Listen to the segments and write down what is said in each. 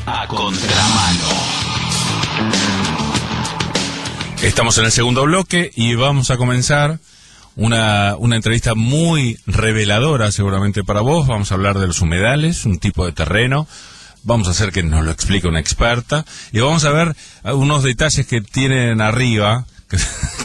A contramano. Estamos en el segundo bloque y vamos a comenzar una entrevista muy reveladora seguramente para vos. Vamos a hablar de los humedales, un tipo de terreno. Vamos a hacer que nos lo explique una experta y vamos a ver unos detalles que tienen arriba,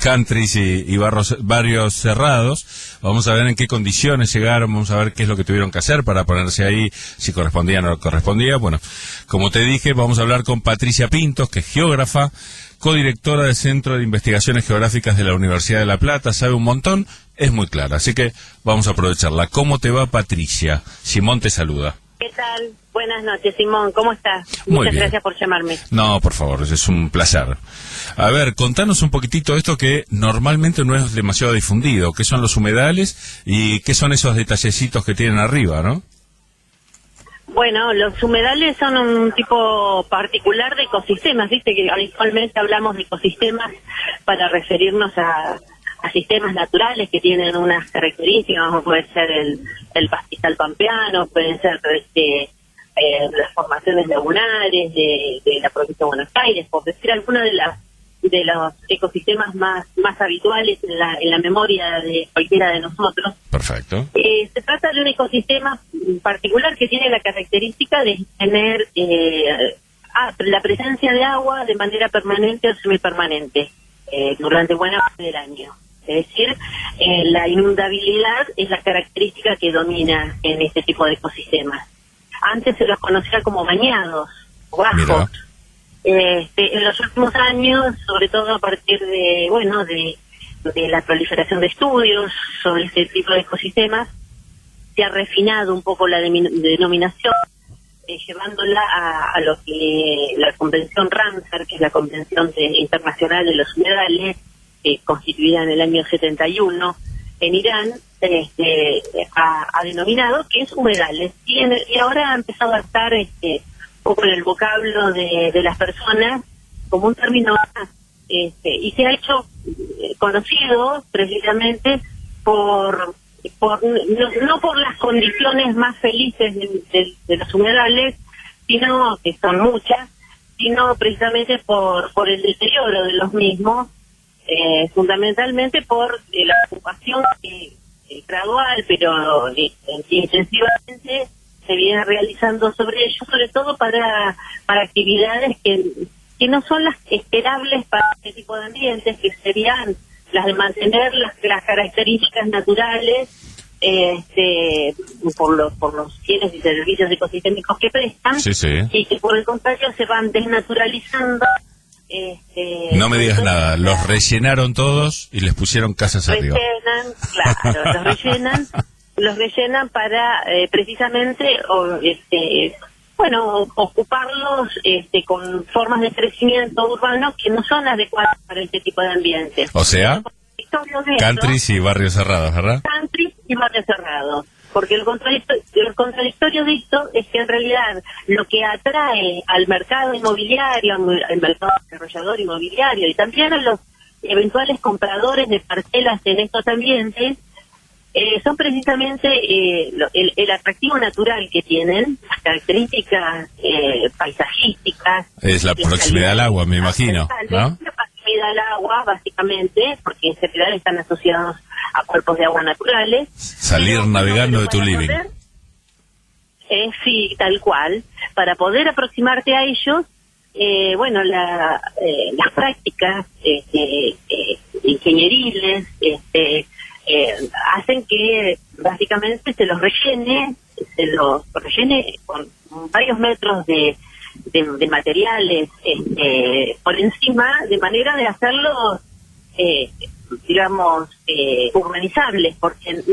countries y barrios cerrados. Vamos a ver en qué condiciones llegaron, vamos a ver qué es lo que tuvieron que hacer para ponerse ahí, si correspondía o no correspondía. Bueno, como te dije, vamos a hablar con Patricia Pintos, que es geógrafa, codirectora del Centro de Investigaciones Geográficas de la Universidad de La Plata, sabe un montón, es muy clara, así que vamos a aprovecharla. ¿Cómo te va, Patricia? Simón te saluda. ¿Qué tal? Buenas noches, Simón, ¿cómo estás? Muy Muchas bien. Gracias por llamarme. No, por favor, es un placer. A ver, contanos un poquitito esto que normalmente no es demasiado difundido. ¿Qué son los humedales y qué son esos detallecitos que tienen arriba, no? Bueno, los humedales son un tipo particular de ecosistemas, viste que habitualmente hablamos de ecosistemas para referirnos a sistemas naturales que tienen unas características, como puede ser el pastizal pampeano, pueden ser las formaciones lagunares de la provincia de Buenos Aires, por decir alguna de los ecosistemas más habituales en la memoria de cualquiera de nosotros. Perfecto. Se trata de un ecosistema particular que tiene la característica de tener la presencia de agua de manera permanente o semipermanente durante buena parte del año. Es decir, la inundabilidad es la característica que domina en este tipo de ecosistemas. Antes se los conocía como bañados o bajos. En los últimos años, sobre todo a partir de la proliferación de estudios sobre este tipo de ecosistemas, se ha refinado un poco la denominación, llevándola a lo que la Convención Ramsar, que es la Convención Internacional de los Humedales, constituida en el año 71 en Irán, ha denominado que es humedales. Y ahora ha empezado a estar un poco en el vocablo de las personas como un término más, y se ha hecho conocido precisamente no por las condiciones más felices de los humedales, sino que son muchas, sino precisamente por el deterioro de los mismos, fundamentalmente por la ocupación gradual pero intensivamente se viene realizando sobre ellos, sobre todo para actividades que no son las esperables para este tipo de ambientes, que serían las de mantener las características naturales por los bienes y servicios ecosistémicos que prestan, Sí, sí. y que por el contrario se van desnaturalizando. No me digas nada, los rellenaron todos y les pusieron casas arriba. Los rellenan para precisamente ocuparlos con formas de crecimiento urbano que no son adecuadas para este tipo de ambientes. O sea, countries y barrios cerrados, ¿verdad? Countries y barrios cerrados. Porque el contradictorio de esto es que en realidad lo que atrae al mercado inmobiliario, al mercado desarrollador inmobiliario y también a los eventuales compradores de parcelas en estos ambientes son precisamente el atractivo natural que tienen, las características paisajísticas. Es la proximidad al agua, me imagino, ¿no? La proximidad al agua, básicamente, porque en general están asociados a cuerpos de agua naturales. Salir navegando de tu living. Sí, tal cual. Para poder aproximarte a ellos, las prácticas ingenieriles hacen que básicamente se los rellene con varios metros de materiales por encima, de manera de hacerlos urbanizables, porque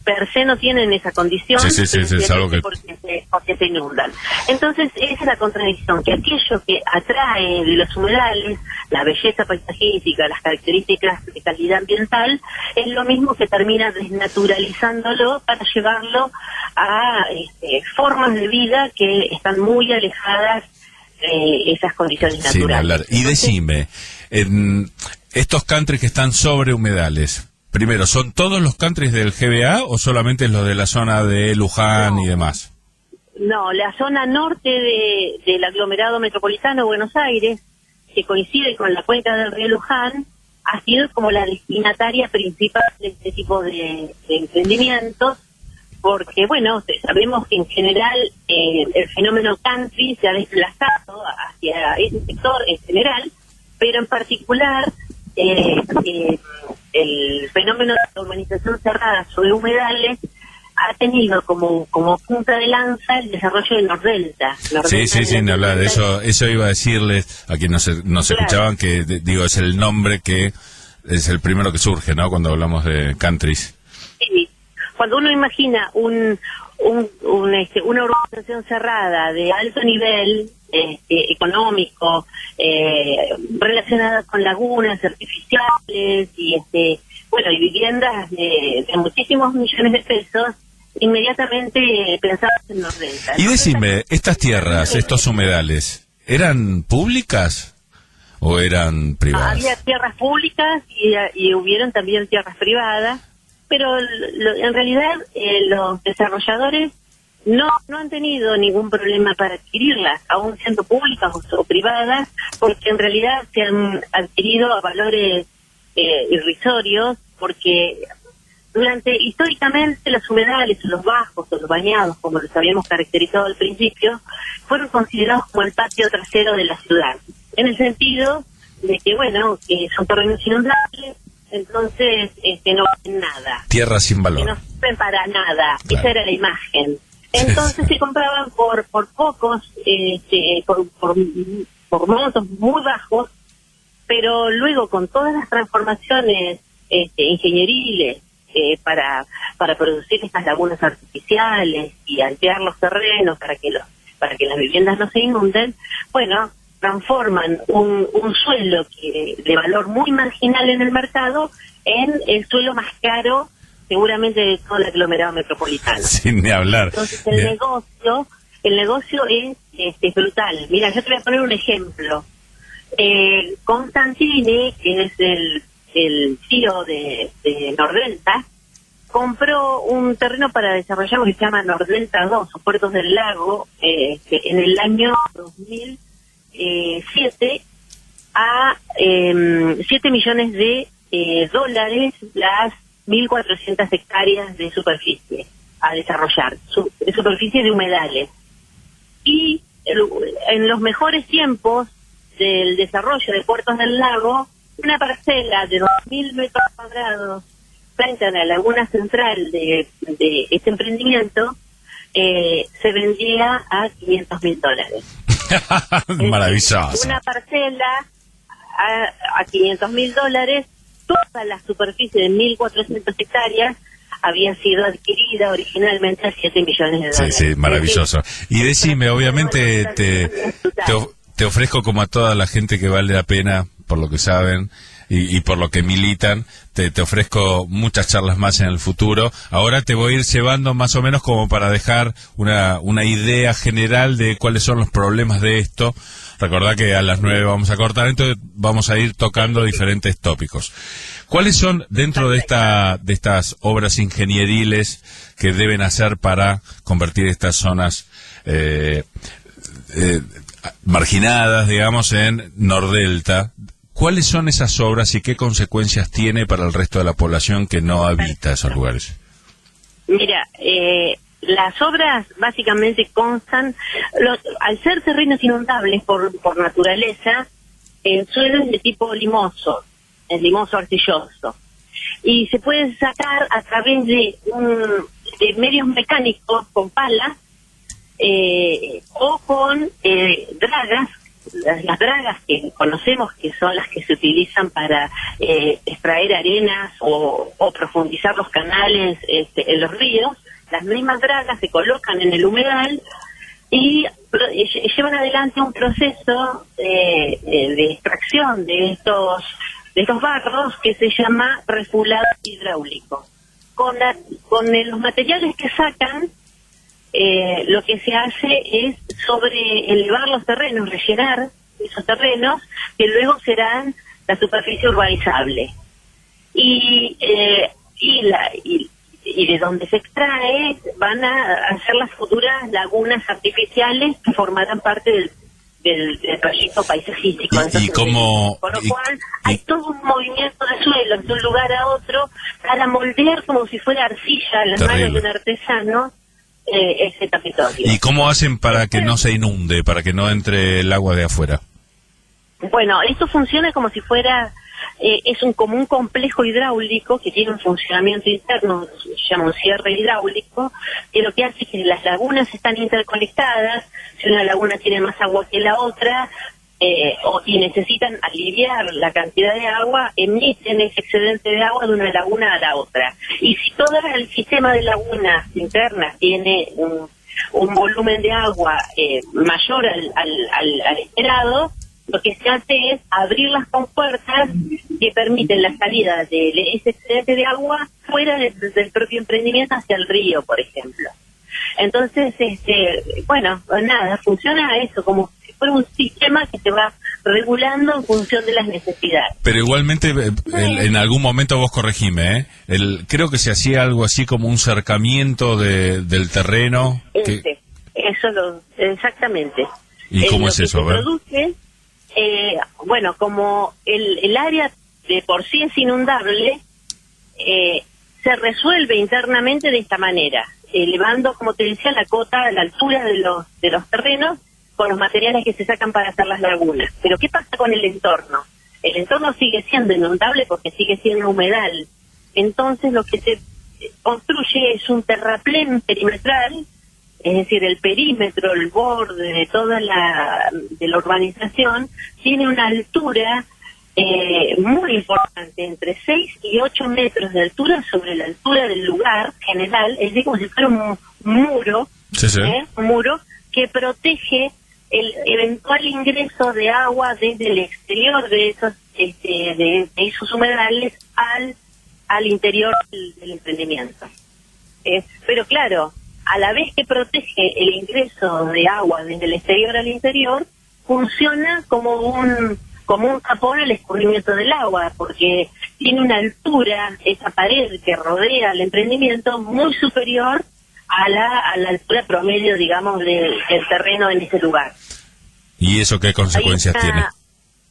per se no tienen esa condición, Sí, es algo que... porque se inundan. Entonces esa es la contradicción, que aquello que atrae de los humedales, la belleza paisajística, las características de calidad ambiental, es lo mismo que termina desnaturalizándolo para llevarlo a formas de vida que están muy alejadas de esas condiciones naturales. Y decime, estos countries que están sobre humedales, primero, ¿son todos los countries del GBA o solamente los de la zona de Luján y demás? No, la zona norte del aglomerado metropolitano de Buenos Aires, que coincide con la cuenca del río Luján, ha sido como la destinataria principal de este tipo de emprendimientos, porque, bueno, sabemos que en general el fenómeno country se ha desplazado hacia ese sector en general, pero en particular el fenómeno de la urbanización cerrada sobre humedales ha tenido como punta de lanza el desarrollo de Nordelta. Sí, ni hablar de eso. Eso iba a decirles a quienes nos Claro. escuchaban que, digo, es el nombre que es el primero que surge, ¿no? Cuando hablamos de countries. Sí. Cuando uno imagina una urbanización cerrada de alto nivel económico, relacionada con lagunas artificiales y y viviendas de muchísimos millones de pesos, inmediatamente pensamos en Nordelta. Y decime, estas tierras, estos humedales, ¿eran públicas o eran privadas? Había tierras públicas y hubieron también tierras privadas, pero en realidad los desarrolladores no han tenido ningún problema para adquirirlas, aún siendo públicas o privadas, porque en realidad se han adquirido a valores irrisorios, porque históricamente los humedales o los bajos o los bañados, como los habíamos caracterizado al principio, fueron considerados como el patio trasero de la ciudad, en el sentido de que, bueno, que son terrenos inundables, entonces no valen nada. Tierra sin Que valor. no sirven para nada. Claro. Esa era la imagen. Entonces se compraban por pocos, por montos muy bajos, pero luego con todas las transformaciones ingenieriles para producir estas lagunas artificiales y ampliar los terrenos para que las viviendas no se inunden, bueno, transforman un suelo de valor muy marginal en el mercado en el suelo más caro seguramente de todo el aglomerado metropolitano. Sin ni hablar. Entonces Bien. el negocio es brutal. Mira, yo te voy a poner un ejemplo. Constantini, que es el CEO de Nordelta, compró un terreno para desarrollar lo que se llama Nordelta 2, o Puertos del Lago, en el año 2007 a 7 millones de dólares las 1.400 hectáreas de superficie a desarrollar, superficie de humedales. Y en los mejores tiempos del desarrollo de Puertos del Lago, una parcela de 2.000 metros cuadrados frente a la laguna central de este emprendimiento se vendía a $500,000. Maravilloso. Una parcela a $500,000, toda la superficie de 1.400 hectáreas había sido adquirida originalmente a 7 millones de dólares. Sí, maravilloso. Y decime, obviamente te ofrezco, como a toda la gente que vale la pena, por lo que saben y por lo que militan, te ofrezco muchas charlas más en el futuro. Ahora te voy a ir llevando más o menos como para dejar una idea general de cuáles son los problemas de esto. Recordá que a las 9 vamos a cortar, entonces vamos a ir tocando diferentes tópicos. ¿Cuáles son, dentro de estas obras ingenieriles que deben hacer para convertir estas zonas marginadas, digamos, en Nordelta? ¿Cuáles son esas obras y qué consecuencias tiene para el resto de la población que no habita esos lugares? Mira, las obras básicamente constan, al ser terrenos inundables por naturaleza, el suelo es de tipo limoso, es limoso arcilloso, y se puede sacar a través de medios mecánicos con palas o con dragas. Las dragas que conocemos, que son las que se utilizan para extraer arenas o profundizar los canales en los ríos, las mismas dragas se colocan en el humedal y llevan adelante un proceso de extracción de estos barros que se llama refulado hidráulico. Con los materiales que sacan, lo que se hace es elevar los terrenos, rellenar esos terrenos que luego serán la superficie urbanizable. Y y de donde se extrae van a hacer las futuras lagunas artificiales que formarán parte del proyecto paisajístico. Entonces, y cómo, con lo cual hay todo un movimiento de suelo de un lugar a otro para moldear como si fuera arcilla en las manos de un artesano ese territorio. ¿Y cómo hacen para que no se inunde, para que no entre el agua de afuera? Bueno, esto funciona como si fuera, como un complejo hidráulico que tiene un funcionamiento interno, se llama un cierre hidráulico, que lo que hace es que las lagunas están interconectadas. Si una laguna tiene más agua que la otra, y necesitan aliviar la cantidad de agua, emiten ese excedente de agua de una laguna a la otra. Y si todo el sistema de lagunas internas tiene un volumen de agua mayor al esperado, lo que se hace es abrir las compuertas que permiten la salida de ese excedente de agua fuera del propio emprendimiento hacia el río, por ejemplo. Entonces, bueno, nada, funciona eso, como si fuera un sistema que se va regulando en función de las necesidades. Pero igualmente, en algún momento vos corregime, creo que se hacía algo así como un cercamiento del terreno. Exactamente. ¿Y cómo es eso? Produce, bueno, como el área de por sí es inundable, se resuelve internamente de esta manera, elevando, como te decía, la cota a la altura de los terrenos con los materiales que se sacan para hacer las lagunas. Pero ¿qué pasa con el entorno? El entorno sigue siendo inundable porque sigue siendo humedal. Entonces lo que se construye es un terraplén perimetral, es decir, el perímetro, el borde de toda la urbanización tiene una altura muy importante, entre 6 y 8 metros de altura sobre la altura del lugar general, es decir, como si fuera un muro, un muro que protege el eventual ingreso de agua desde el exterior de esos humedales al interior del emprendimiento. Pero claro, a la vez que protege el ingreso de agua desde el exterior al interior, funciona como un tapón al escurrimiento del agua, porque tiene una altura, esa pared que rodea el emprendimiento, muy superior a la altura promedio, digamos, del terreno en ese lugar. ¿Y eso qué consecuencias tiene?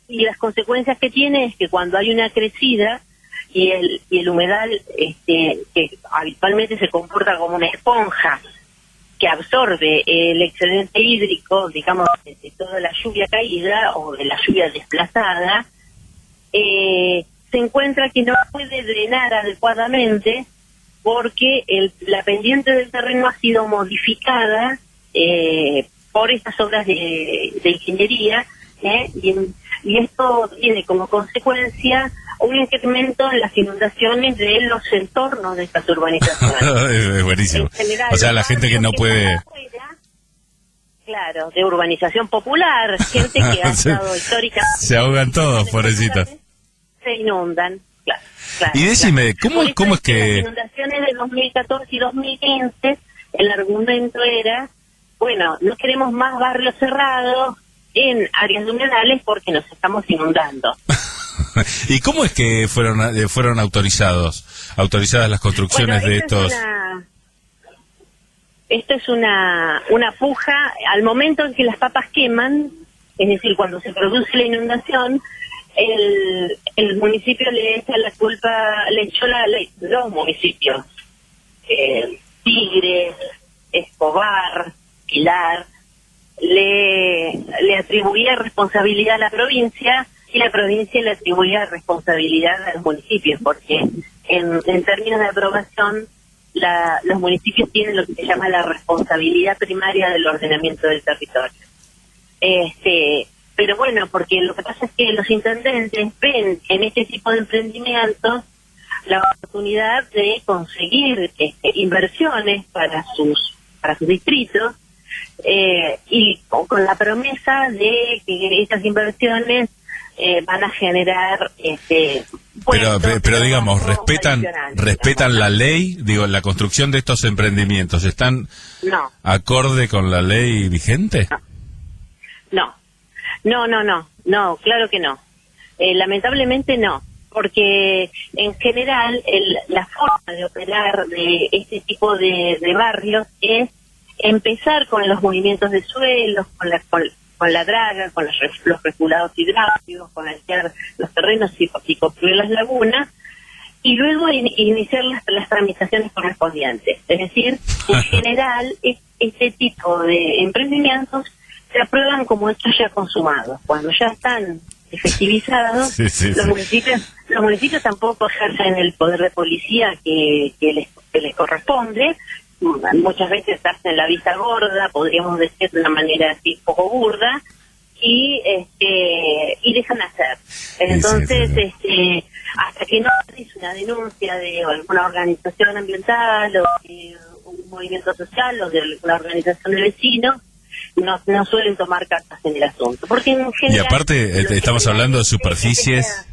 Y las consecuencias que tiene es que cuando hay una crecida y el humedal, que habitualmente se comporta como una esponja que absorbe el excedente hídrico, digamos, de toda la lluvia caída o de la lluvia desplazada, se encuentra que no puede drenar adecuadamente porque la pendiente del terreno ha sido modificada por estas obras de ingeniería, y esto tiene como consecuencia un incremento en las inundaciones de los entornos de estas urbanizaciones. Es buenísimo. General, o sea, la gente que no puede... Claro, de urbanización popular, gente que ha estado históricamente... Se ahogan todos, pobrecitos. Se inundan, claro. Y decime, claro. ¿cómo es que...? Las inundaciones de 2014 y 2015, el argumento era, bueno, no queremos más barrios cerrados en áreas humedales porque nos estamos inundando. ¿Y cómo es que fueron autorizadas las construcciones de estos? Esto es una puja. Al momento en que las papas queman, es decir, cuando se produce la inundación, el municipio le echa la culpa, los municipios, Tigre, Escobar, Pilar, le atribuía responsabilidad a la provincia, y la provincia le atribuía responsabilidad a los municipios, porque en términos de aprobación los municipios tienen lo que se llama la responsabilidad primaria del ordenamiento del territorio. Pero bueno, porque lo que pasa es que los intendentes ven en este tipo de emprendimientos la oportunidad de conseguir inversiones para sus distritos, y con la promesa de que estas inversiones van a generar pero digamos, respetan la ley, digo, la construcción de estos emprendimientos, ¿están acorde con la ley vigente? No, claro que no. Lamentablemente no, porque en general la forma de operar de este tipo de barrios es empezar con los movimientos de suelos, con la draga, con los regulados hidráulicos, con alquilar los terrenos y construir las lagunas, y luego iniciar las tramitaciones correspondientes. Es decir, en general, este tipo de emprendimientos se aprueban como hechos ya consumados. Cuando ya están efectivizados, los municipios tampoco ejercen el poder de policía que les corresponde. Muchas veces hacen la vista gorda, podríamos decir de una manera así poco burda, y dejan hacer. Entonces, hasta que no hizo una denuncia de alguna organización ambiental o de un movimiento social o de alguna organización de vecinos, no suelen tomar cartas en el asunto. Porque en general, y aparte estamos hablando de superficies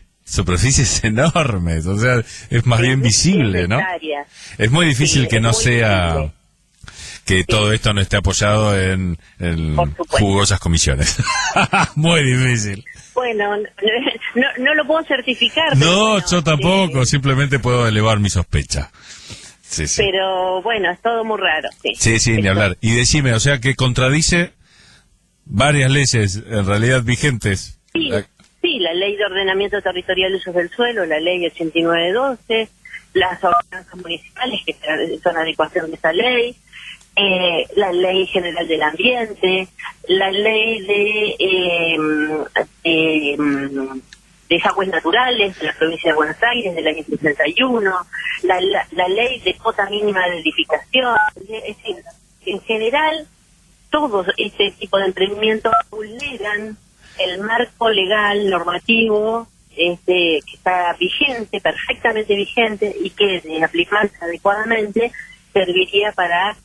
enormes, o sea, es más bien visible, ¿no? Es muy difícil que no sea visible, que todo esto no esté apoyado en jugosas comisiones. Muy difícil. Bueno, no lo puedo certificar. No, yo tampoco, simplemente puedo elevar mi sospecha. Sí. Pero bueno, es todo muy raro. Sí, ni hablar. Y decime, o sea, que contradice varias leyes en realidad vigentes. Sí, la Ley de Ordenamiento Territorial de Usos del Suelo, la Ley 8912, las ordenanzas municipales que son adecuación de esa ley, la Ley General del Ambiente, la Ley de Aguas Naturales de la provincia de Buenos Aires del año 61, la Ley de Cuota Mínima de Edificación. Es decir, en general, todo este tipo de emprendimientos vulneran el marco legal, normativo, que está vigente, perfectamente vigente, y que de aplicarse adecuadamente serviría para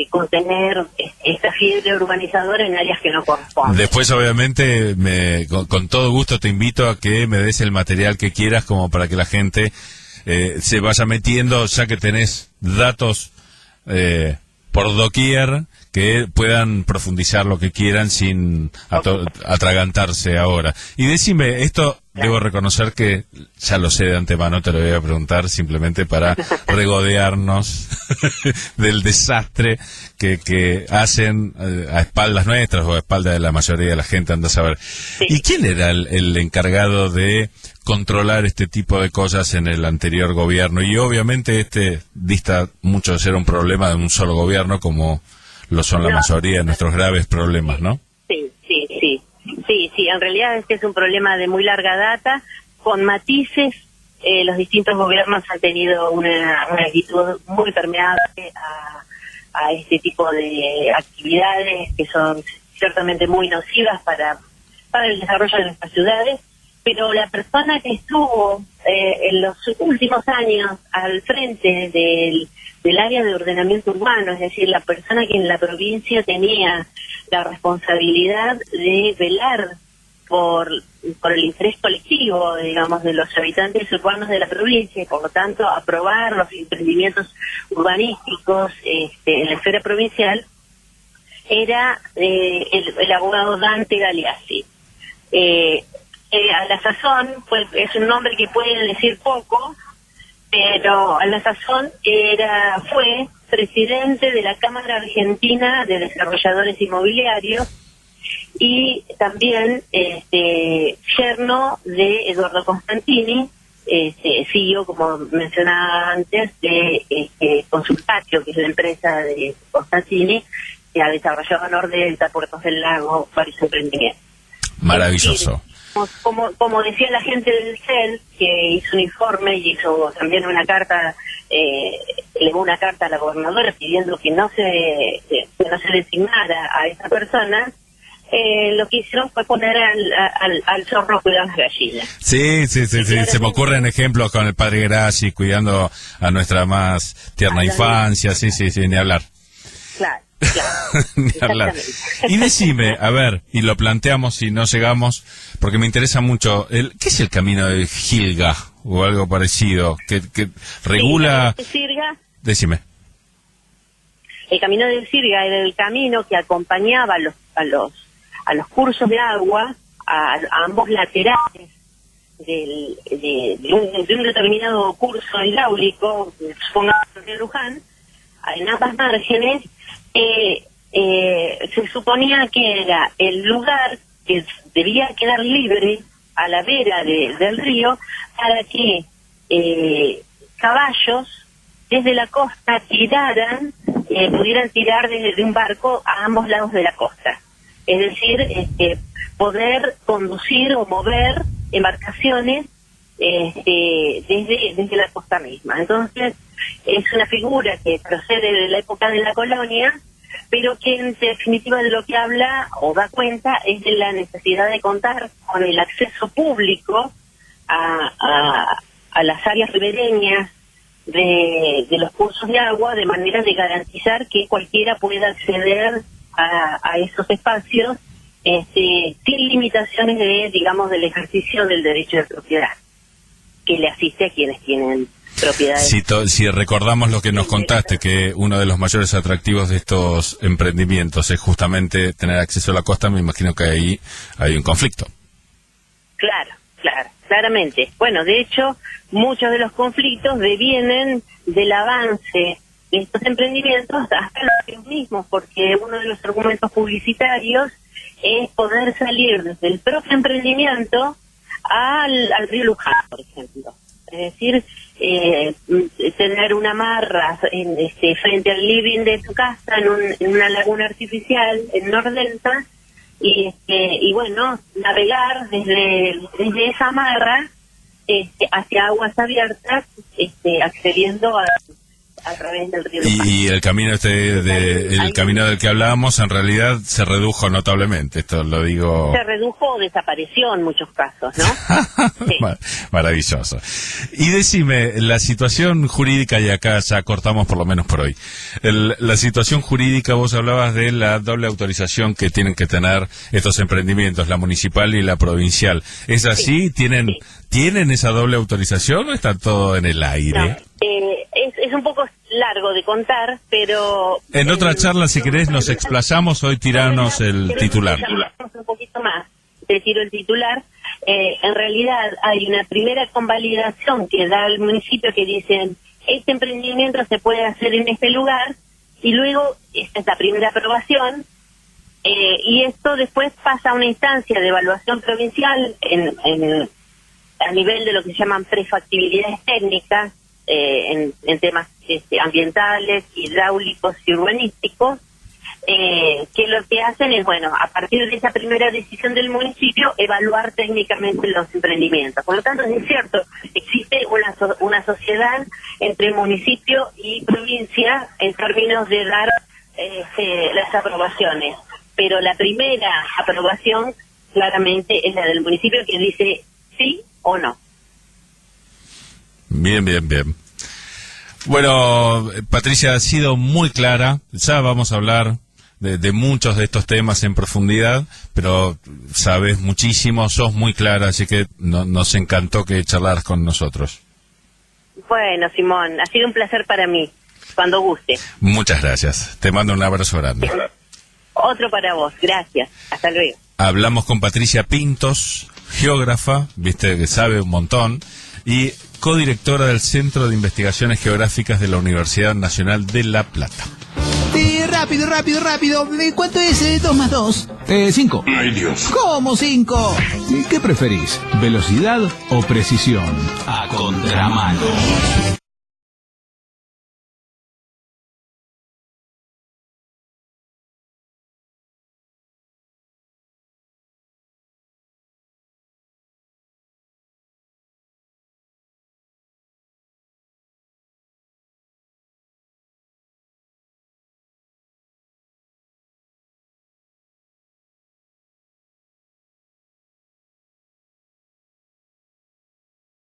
contener esta fiebre urbanizadora en áreas que no corresponden. Después, obviamente, con todo gusto te invito a que me des el material que quieras como para que la gente se vaya metiendo, ya que tenés datos por doquier, que puedan profundizar lo que quieran sin atragantarse ahora. Y decime, esto debo reconocer que ya lo sé de antemano, te lo voy a preguntar simplemente para regodearnos del desastre que hacen a espaldas nuestras o a espaldas de la mayoría de la gente, anda a saber. Sí. ¿Y quién era el encargado de controlar este tipo de cosas en el anterior gobierno? Y obviamente dista mucho de ser un problema de un solo gobierno, como lo son la mayoría de nuestros graves problemas, ¿no? Sí, en realidad este es un problema de muy larga data, con matices. Los distintos gobiernos han tenido una actitud muy permeable a este tipo de actividades que son ciertamente muy nocivas para el desarrollo de nuestras ciudades, pero la persona que estuvo en los últimos años al frente del área de ordenamiento urbano, es decir, la persona que en la provincia tenía la responsabilidad de velar por el interés colectivo, digamos, de los habitantes urbanos de la provincia, y por lo tanto aprobar los emprendimientos urbanísticos en la esfera provincial, era el abogado Dante Galeazzi. A la sazón, pues es un nombre que puede decir poco, pero a la sazón fue presidente de la Cámara Argentina de Desarrolladores Inmobiliarios y también yerno de Eduardo Constantini, CEO, como mencionaba antes, de Consultatio, que es la empresa de Constantini, que ha desarrollado Nordelta, Puertos del Lago, varios emprendimientos. Maravilloso. Como decía la gente del CEL, que hizo un informe y hizo también una carta, legó una carta a la gobernadora pidiendo que no se designara a esa persona, lo que hicieron fue poner al zorro cuidando las gallinas. Sí, se me ocurren ejemplos con el padre Grassi cuidando a nuestra más tierna infancia, sí, ni hablar. Claro. Ni hablar. Y decime, a ver, y lo planteamos si no llegamos, porque me interesa mucho, ¿qué es el camino de Gilga o algo parecido? Que regula... Decime. El camino de Sirga era el camino que acompañaba a los cursos de agua a ambos laterales de un determinado curso hidráulico, supongamos de Luján, en ambas márgenes, se suponía que era el lugar que debía quedar libre a la vera del río para que caballos desde la costa pudieran tirar desde un barco a ambos lados de la costa. Es decir, poder conducir o mover embarcaciones desde la costa misma. Entonces, es una figura que procede de la época de la colonia, pero que en definitiva de lo que habla o da cuenta es de la necesidad de contar con el acceso público a las áreas ribereñas de los cursos de agua, de manera de garantizar que cualquiera pueda acceder a esos espacios sin limitaciones del ejercicio del derecho de propiedad que le asiste a quienes tienen propiedades. Si recordamos lo que nos contaste, que uno de los mayores atractivos de estos emprendimientos es justamente tener acceso a la costa, me imagino que ahí hay un conflicto. Claramente. Bueno, de hecho, muchos de los conflictos devienen del avance de estos emprendimientos hasta los mismos, porque uno de los argumentos publicitarios es poder salir desde el propio emprendimiento al río Luján, por ejemplo. Es decir, tener una amarra frente al living de tu casa en una laguna artificial en Nordelta y bueno, navegar desde esa amarra hacia aguas abiertas, accediendo a través del río Luján. Y el camino camino del que hablábamos en realidad se redujo notablemente, esto lo digo. Se redujo o desapareció en muchos casos, ¿no? Sí. Maravilloso. Y decime, la situación jurídica, y acá ya cortamos por lo menos por hoy, la situación jurídica, vos hablabas de la doble autorización que tienen que tener estos emprendimientos, la municipal y la provincial. ¿Es así? Sí. ¿Tienen esa doble autorización o está todo en el aire? No. Es un poco largo de contar, pero... En otra charla, si querés, nos explayamos, hoy tiranos el titular. Un poquito más, te tiro el titular. En realidad hay una primera convalidación que da el municipio que dice, este emprendimiento se puede hacer en este lugar, y luego, esta es la primera aprobación, y esto después pasa a una instancia de evaluación provincial a nivel de lo que se llaman prefactibilidades técnicas, en temas ambientales, hidráulicos y urbanísticos, que lo que hacen es, bueno, a partir de esa primera decisión del municipio, evaluar técnicamente los emprendimientos. Por lo tanto, es cierto, existe una sociedad entre municipio y provincia en términos de dar las aprobaciones, pero la primera aprobación claramente es la del municipio, que dice sí o no. Bien. Bueno, Patricia, ha sido muy clara. Ya vamos a hablar de muchos de estos temas en profundidad, pero sabes muchísimo, sos muy clara, así que nos encantó que charlaras con nosotros. Bueno, Simón, ha sido un placer para mí, cuando guste. Muchas gracias. Te mando un abrazo grande. Otro para vos, gracias. Hasta luego. Hablamos con Patricia Pintos, geógrafa, viste que sabe un montón, y codirectora del Centro de Investigaciones Geográficas de la Universidad Nacional de La Plata. Rápido. ¿Cuánto es 2 más 2? 5. ¡Ay, Dios! ¿Cómo 5? ¿Qué preferís? ¿Velocidad o precisión? A contramano.